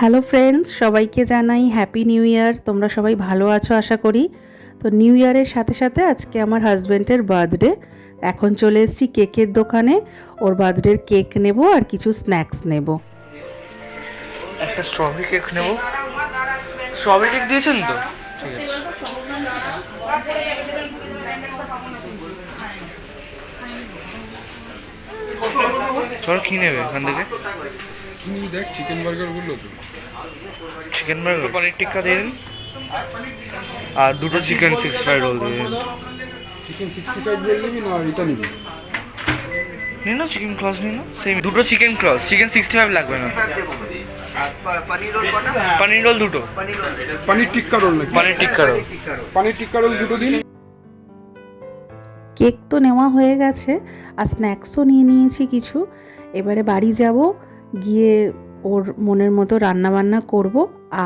Hello friends, সবাইকে জানাই happy new year. তোমরা সবাই ভালো আছো আশা করি। তো নিউ ইয়ারের সাথে সাথে আজকে আমার হাজব্যান্ডের বার্থডে। এখন চলে এসেছি কেকের দোকানে। ওর বার্থডের কেক নেব আর কিছু স্ন্যাক্স নেব। একটা স্ট্রবেরি কেক নেব। স্ট্রবেরি কেক দিয়েছেন তো? ঠিক আছে। চল কি নেবে এখান থেকে? দেখ চিকেন বার্গারগুলো তো চিকেন বার্গার, পনির টিক্কা দিয়ে দিন আর দুটো চিকেন 65 রোল দিয়ে দিন। চিকেন 65 রোল নিবি না এটা নিবি? নিন না, চিকেন ক্লস নিন না। সেম দুটো চিকেন ক্লস, চিকেন 65 লাগবে না। পনির রোল দুটো। পানির টিক্কা রোল নাকি? পনির টিক্কা রোল। পানির টিক্কা রোল দুটো দিন। কেক তো নেওয়া হয়ে গেছে আর স্ন্যাক্সও নিয়ে নিয়েছি কিছু। এবারে বাড়ি যাব, গিয়ে ওর মনের মতো রান্নাবান্না করব।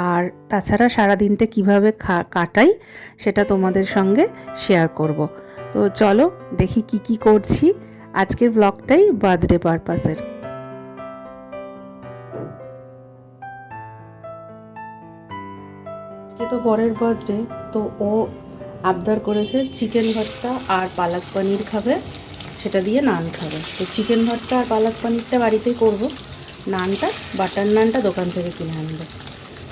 আর তাছাড়া সারাদিনটা কীভাবে কাটাই সেটা তোমাদের সঙ্গে শেয়ার করব। তো চলো দেখি কি কি করছি। আজকের ব্লগটাই বার্থডে পারপাসের। আজকে তো বরের বার্থডে, তো ও আবদার করেছে চিকেন ভর্তা আর পালক পনির খাবে, সেটা দিয়ে নান খাবে। তো চিকেন ভর্তা আর পালক পনিরটা বাড়িতেই করব, নানটা বাটার নানটা দোকান থেকে কিনে আনবে।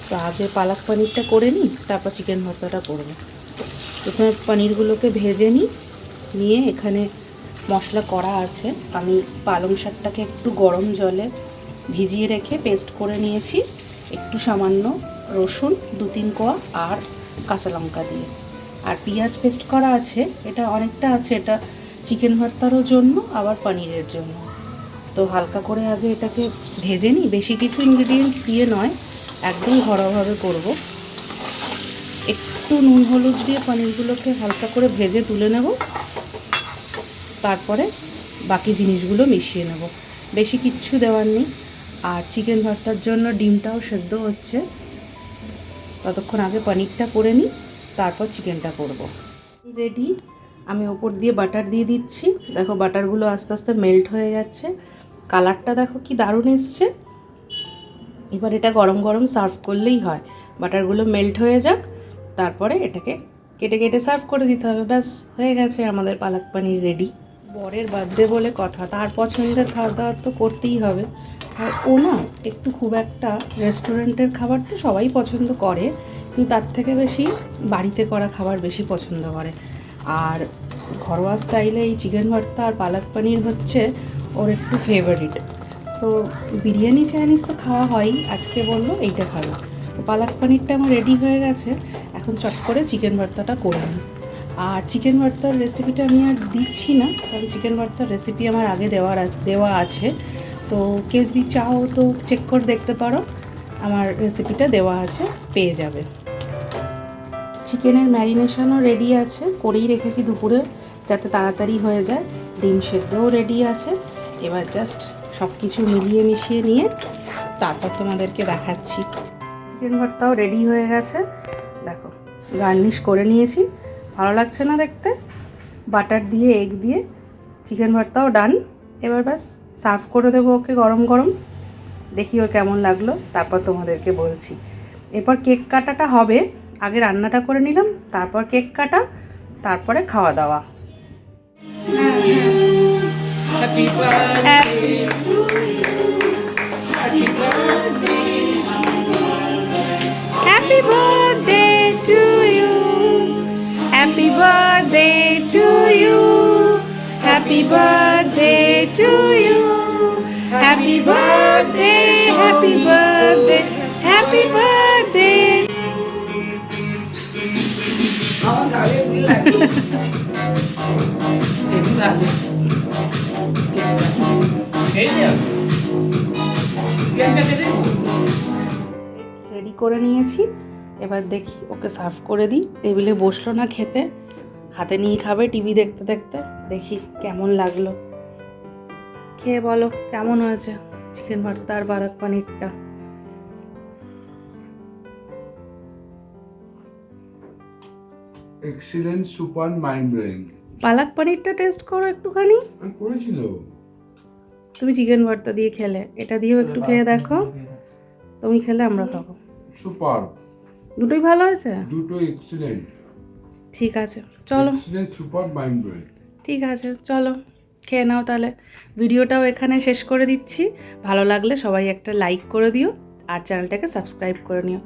তো আগে পালক পনিরটা করে নিই, তারপর চিকেন ভর্তাটা করবো। প্রথমে পনিরগুলোকে ভেজে নিয়ে এখানে মশলা করা আছে। আমি পালং শাকটাকে একটু গরম জলে ভিজিয়ে রেখে পেস্ট করে নিয়েছি, একটু সামান্য রসুন 2-3 কোয়া আর কাঁচা লঙ্কা দিয়ে। আর পেঁয়াজ পেস্ট করা আছে, এটা অনেকটা আছে, এটা চিকেন ভর্তারও জন্য আবার পনিরের জন্য। তো হালকা করে আগে এটাকে ভেজে নিই, বেশি কিছু ইনগ্রিডিয়েন্টস দিয়ে নয়, একদম ঘরোয়াভাবে করব। একটু নুন হলুদ দিয়ে পনিরগুলোকে হালকা করে ভেজে তুলে নেব, তারপরে বাকি জিনিসগুলো মিশিয়ে নেব। বেশি কিচ্ছু দেওয়ার নেই। আর চিকেন ভর্তার জন্য ডিমটাও সেদ্ধ হচ্ছে, ততক্ষণ আগে পনিরটা করে নিই, তারপর চিকেনটা করব। রেডি। আমি ওপর দিয়ে বাটার দিয়ে দিচ্ছি। দেখো বাটারগুলো আস্তে আস্তে মেল্ট হয়ে যাচ্ছে, কালারটা দেখো কি দারুণ এসছে। এবার এটা গরম গরম সার্ভ করলেই হয়। বাটারগুলো মেল্ট হয়ে যাক, তারপরে এটাকে কেটে কেটে সার্ভ করে দিতে হবে। ব্যাস হয়ে গেছে আমাদের পালক পনির রেডি। বরের বার্থডে বলে কথা, তার পছন্দের খাওয়া দাওয়া তো করতেই হবে। আর ও না একটু খুব একটা রেস্টুরেন্টের খাবার তো সবাই পছন্দ করে, কিন্তু তার থেকে বেশি বাড়িতে করা খাবার বেশি পছন্দ করে। আর ঘরোয়া স্টাইলে এই চিকেন ভর্তা আর পালক পনির হচ্ছে ওর একটু ফেভারিট। তো বিরিয়ানি চাইনিজ তো খাওয়া হয়ই, আজকে বললো এইটা খাবো। তো পালক পনিরটা আমার রেডি হয়ে গেছে, এখন চট করে চিকেন ভর্তাটা করে নিই। আর চিকেন ভর্তার রেসিপিটা আমি আর দিচ্ছি না, কারণ চিকেন ভর্তার রেসিপি আমার আগে দেওয়া আছে। তো কেউ যদি চাও তো চেক করে দেখতে পারো, আমার রেসিপিটা দেওয়া আছে, পেয়ে যাবে। চিকেনের ম্যারিনেশনও রেডি আছে, করেই রেখেছি দুপুরে যাতে তাড়াতাড়ি হয়ে যায়। ডিম সেদ্ধও রেডি আছে। এবার জাস্ট সব কিছু মিলিয়ে মিশিয়ে নিয়ে তারপর তোমাদেরকে দেখাচ্ছি। চিকেন ভর্তাও রেডি হয়ে গেছে, দেখো গার্নিশ করে নিয়েছি। ভালো লাগছে না দেখতে? বাটার দিয়ে এগ দিয়ে চিকেন ভর্তাও ডান। এবার ব্যাস সার্ভ করে দেবো ওকে গরম গরম। দেখি ওর কেমন লাগলো, তারপর তোমাদেরকে বলছি। এরপর কেক কাটাটা হবে, আগে রান্নাটা করে নিলাম, তারপর কেক কাটা, তারপরে খাওয়া দাওয়া। Happy birthday to you. Happy birthday. Happy birthday to you. Happy birthday to you. Happy birthday to you. Happy birthday. Happy birthday. Happy birthday. আমার গালে উড়ে লাগে। এই ভালো। রেডি করে নিয়েছি, এবার দেখি ওকে সার্ভ করে দিই। টেবিলে বসলো না খেতে, হাতে নিয়ে খাবে টিভি দেখতে দেখতে। দেখি কেমন লাগলো, খেয়ে বলো কেমন হয়েছে চিকেন ভর্তা আর পালক পনিরটা। Excellent, super, mind blowing. পালক পনিরটা টেস্ট করো একটুখানি। করেছিল। তুমি চিকেন ভর্তা দিয়ে খেলে, এটা দিয়েও একটু খেয়ে দেখো। তুমি খেলে আমরা খাবো। সুপার, দুটোই ভালো হয়েছে? দুটো এক্সিলেন্ট, ঠিক আছে চলো। Excellent, super, mind blowing. ঠিক আছে চলো খেয়ে নাও তাহলে। ভিডিওটাও এখানে শেষ করে দিচ্ছি। ভালো লাগলে সবাই একটা লাইক করে দিও আর চ্যানেলটাকে সাবস্ক্রাইব করে নিও।